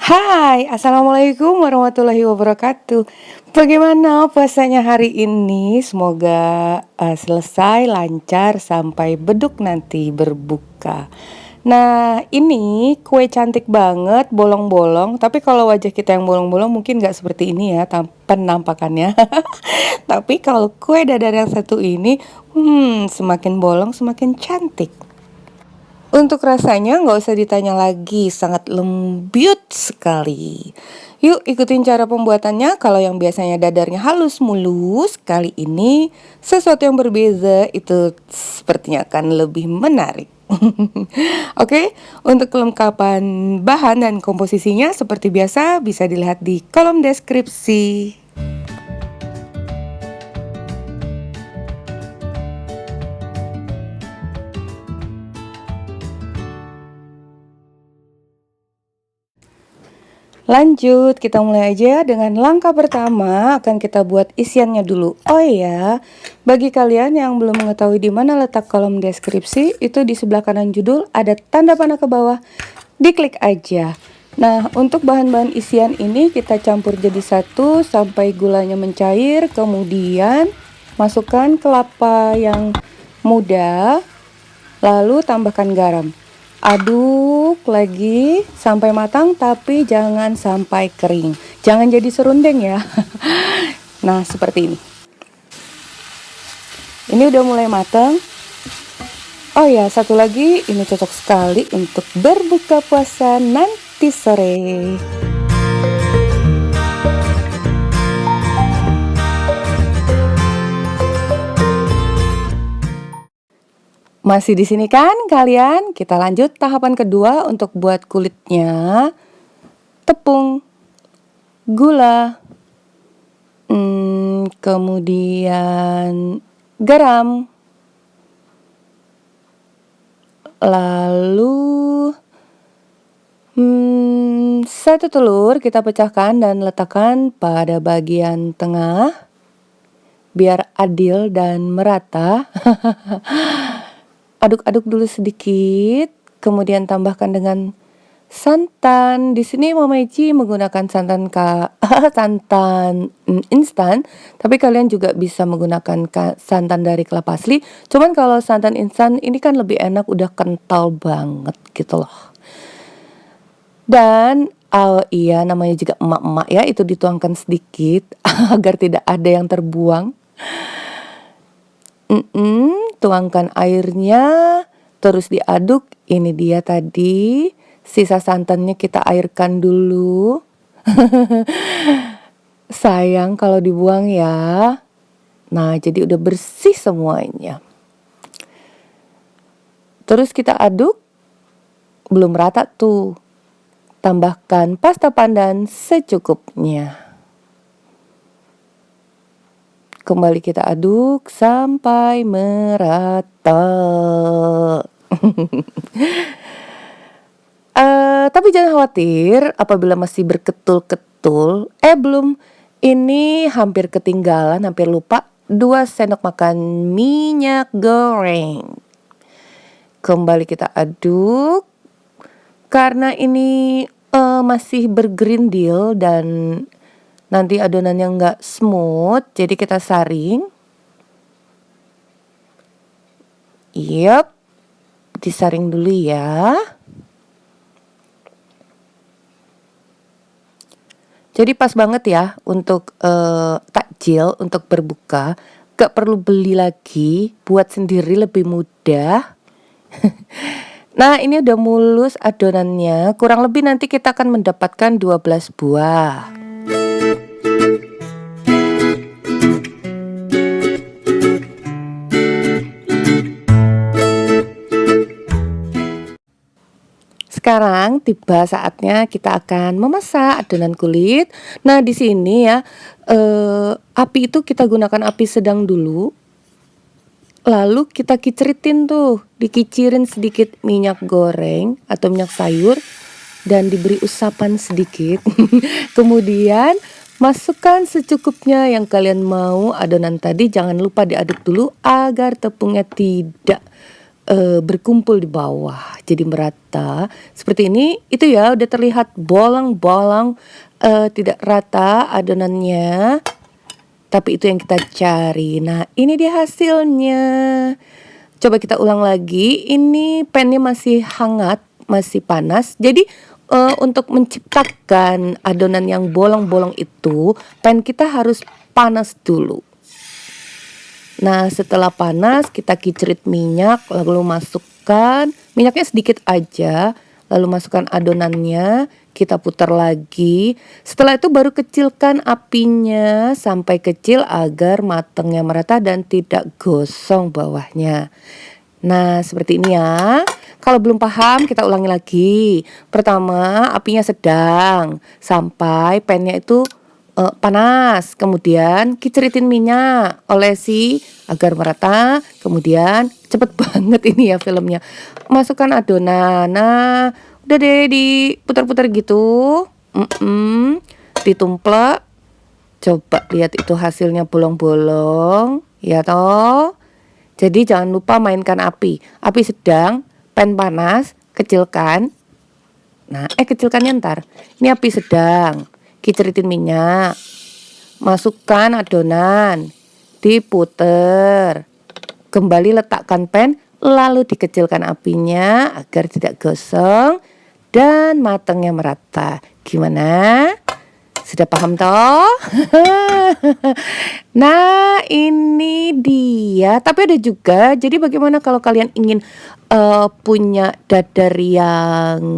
Hai, Assalamualaikum warahmatullahi wabarakatuh. Bagaimana puasanya hari ini? Semoga selesai lancar sampai beduk nanti berbuka. Nah, ini kue cantik banget, bolong-bolong. Tapi kalau wajah kita yang bolong-bolong mungkin nggak seperti ini ya, penampakannya. Tapi kalau kue dadar yang satu ini, semakin bolong semakin cantik. Untuk rasanya nggak usah ditanya lagi, sangat lembut sekali. Yuk ikutin cara pembuatannya. Kalau yang biasanya dadarnya halus mulus, kali ini sesuatu yang berbeza, itu sepertinya akan lebih menarik. Oke, untuk kelengkapan bahan dan komposisinya seperti biasa bisa dilihat di kolom deskripsi. Lanjut, kita mulai aja dengan langkah pertama. Akan kita buat isiannya dulu. Oh iya, bagi kalian yang belum mengetahui di mana letak kolom deskripsi, itu di sebelah kanan judul ada tanda panah ke bawah. Diklik aja. Nah, untuk bahan-bahan isian ini kita campur jadi satu sampai gulanya mencair. Kemudian masukkan kelapa yang muda, lalu tambahkan garam. Aduk lagi sampai matang, tapi jangan sampai kering. Jangan jadi serundeng ya. Nah, seperti ini. Ini udah mulai matang. Oh ya, satu lagi, ini cocok sekali untuk berbuka puasa nanti sore. Masih di sini kan kalian? Kita lanjut tahapan kedua untuk buat kulitnya. Tepung, gula, kemudian garam, lalu satu telur kita pecahkan dan letakkan pada bagian tengah biar adil dan merata. Aduk-aduk dulu sedikit, kemudian tambahkan dengan santan. Di sini Mama Eci menggunakan santan instan, tapi kalian juga bisa menggunakan santan dari kelapa asli. Cuman kalau santan instan ini kan lebih enak, udah kental banget gitu loh. Dan iya, namanya juga emak-emak ya, itu dituangkan sedikit agar tidak ada yang terbuang. Tuangkan airnya, terus diaduk. Ini dia tadi, sisa santannya kita airkan dulu. Sayang kalau dibuang ya. Nah, jadi udah bersih semuanya. Terus kita aduk. Belum rata tuh. Tambahkan pasta pandan secukupnya. Kembali kita aduk sampai merata. Tapi jangan khawatir apabila masih berketul-ketul. Belum. Ini hampir ketinggalan, hampir lupa. 2 sendok makan minyak goreng. Kembali kita aduk. Karena ini masih bergerindil dan nanti adonannya nggak smooth, jadi kita saring. Yap, disaring dulu ya. Jadi pas banget ya untuk takjil, untuk berbuka. Gak perlu beli lagi, buat sendiri lebih mudah. Nah, ini udah mulus adonannya. Kurang lebih nanti kita akan mendapatkan 12 buah. Sekarang tiba saatnya kita akan memasak adonan kulit. Nah, di sini ya, api itu kita gunakan api sedang dulu. Lalu kita kiceritin tuh, dikicirin sedikit minyak goreng atau minyak sayur dan diberi usapan sedikit. Kemudian masukkan secukupnya yang kalian mau adonan tadi. Jangan lupa diaduk dulu agar tepungnya tidak berkumpul di bawah, jadi merata seperti ini. Itu ya udah terlihat bolong-bolong, tidak rata adonannya, tapi itu yang kita cari. Nah, ini dia hasilnya. Coba kita ulang lagi, ini pannya masih hangat, masih panas. Jadi, untuk menciptakan adonan yang bolong-bolong itu, pan kita harus panas dulu. Nah, setelah panas kita kicrit minyak, lalu masukkan minyaknya sedikit aja, lalu masukkan adonannya, kita putar lagi. Setelah itu baru kecilkan apinya sampai kecil agar matangnya merata dan tidak gosong bawahnya. Nah, seperti ini ya. Kalau belum paham, kita ulangi lagi. Pertama, apinya sedang sampai pannya itu panas. Kemudian kiceritin minyak, olesi agar merata. Kemudian cepet banget ini ya filmnya. Masukkan adonan. Nah, udah deh diputar-putar gitu. Ditumplek. Coba lihat itu hasilnya bolong-bolong. Ya toh. Jadi jangan lupa mainkan api. Api sedang, pan panas, kecilkan. Nah, kecilkannya ntar. Ini api sedang. Kiceritin minyak. Masukkan adonan. Diputer. Kembali letakkan pan, lalu dikecilkan apinya agar tidak gosong dan matangnya merata. Gimana? Sudah paham toh? Nah, ini dia. Tapi ada juga. Jadi bagaimana kalau kalian ingin punya dadar yang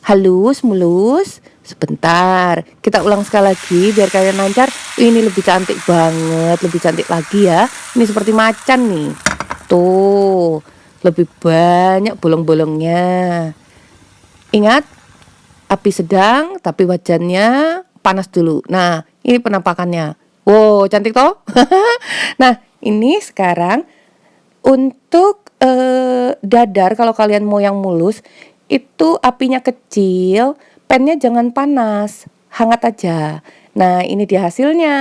halus, mulus? Sebentar, kita ulang sekali lagi biar kalian lancar. Ini lebih cantik banget, lebih cantik lagi ya. Ini seperti macan nih. Tuh, lebih banyak bolong-bolongnya. Ingat, api sedang tapi wajannya panas dulu. Nah, ini penampakannya. Wow, cantik toh? Nah, ini sekarang untuk dadar kalau kalian mau yang mulus, itu apinya kecil, pannya jangan panas, hangat aja. Nah, ini dia hasilnya.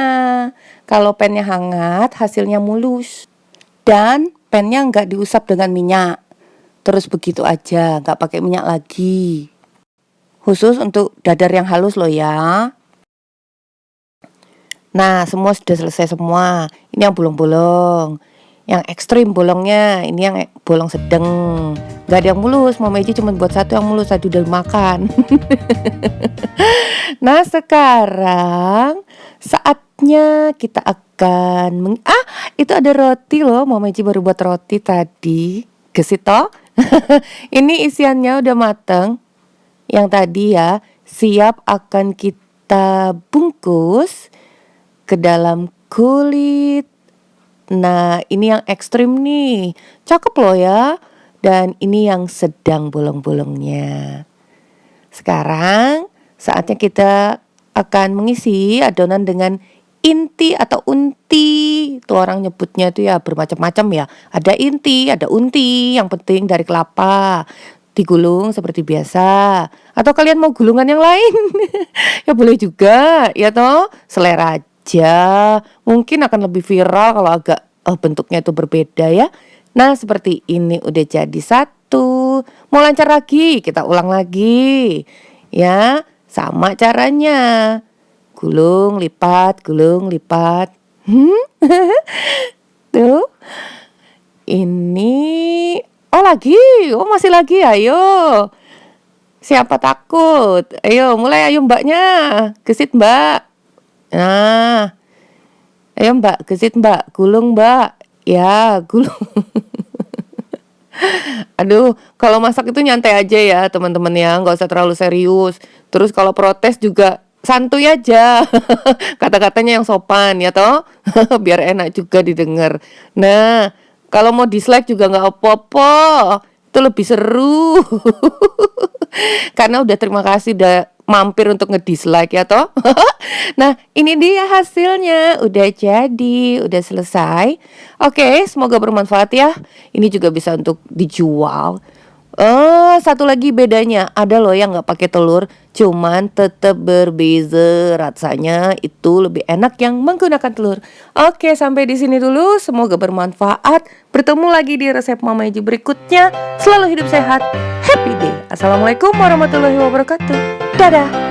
Kalau pannya hangat, hasilnya mulus. Dan pannya nggak diusap dengan minyak. Terus begitu aja, nggak pakai minyak lagi. Khusus untuk dadar yang halus loh ya. Nah, semua sudah selesai semua. Ini yang bolong-bolong. Yang ekstrim bolongnya, ini yang bolong sedang. Gak ada yang mulus, Mama Eci cuma buat satu yang mulus, satu udah makan. Nah, sekarang saatnya kita akan itu ada roti loh, Mama Eci baru buat roti tadi. Gesit toh? Ini isiannya udah mateng. Yang tadi ya, siap akan kita bungkus ke dalam kulit. Nah, ini yang ekstrim nih. Cakep loh ya. Dan ini yang sedang bolong-bolongnya. Sekarang saatnya kita akan mengisi adonan dengan inti atau unti. Tuh orang nyebutnya itu ya bermacam-macam ya. Ada inti, ada unti, yang penting dari kelapa. Digulung seperti biasa. Atau kalian mau gulungan yang lain? Ya boleh juga, ya toh. Selera aja. Mungkin akan lebih viral kalau agak bentuknya itu berbeda ya. Nah, seperti ini udah jadi satu. Mau lancar lagi, kita ulang lagi. Ya, sama caranya. Gulung, lipat, gulung, lipat. Tuh. Ini lagi. Oh, masih lagi. Ayo. Siapa takut? Ayo, mulai ayo mbaknya. Gesit, Mbak. Nah. Ayo, Mbak, gesit, Mbak. Gulung, Mbak. Ya, gulung. Aduh, kalau masak itu nyantai aja ya, teman-teman ya, nggak usah terlalu serius. Terus kalau protes juga santuy aja. Kata-katanya yang sopan ya toh. Biar enak juga didengar. Nah, kalau mau dislike juga nggak apa-apa. Itu lebih seru. Karena udah terima kasih udah mampir untuk ngedislike ya toh. Nah, ini dia hasilnya. Udah jadi, udah selesai. Oke, semoga bermanfaat ya. Ini juga bisa untuk dijual. Satu lagi bedanya, ada loh yang nggak pakai telur, cuman tetap berbeza rasanya itu lebih enak yang menggunakan telur. Oke, sampai di sini dulu, semoga bermanfaat. Bertemu lagi di resep Mama Eji berikutnya. Selalu hidup sehat, happy day. Assalamualaikum warahmatullahi wabarakatuh. Dadah.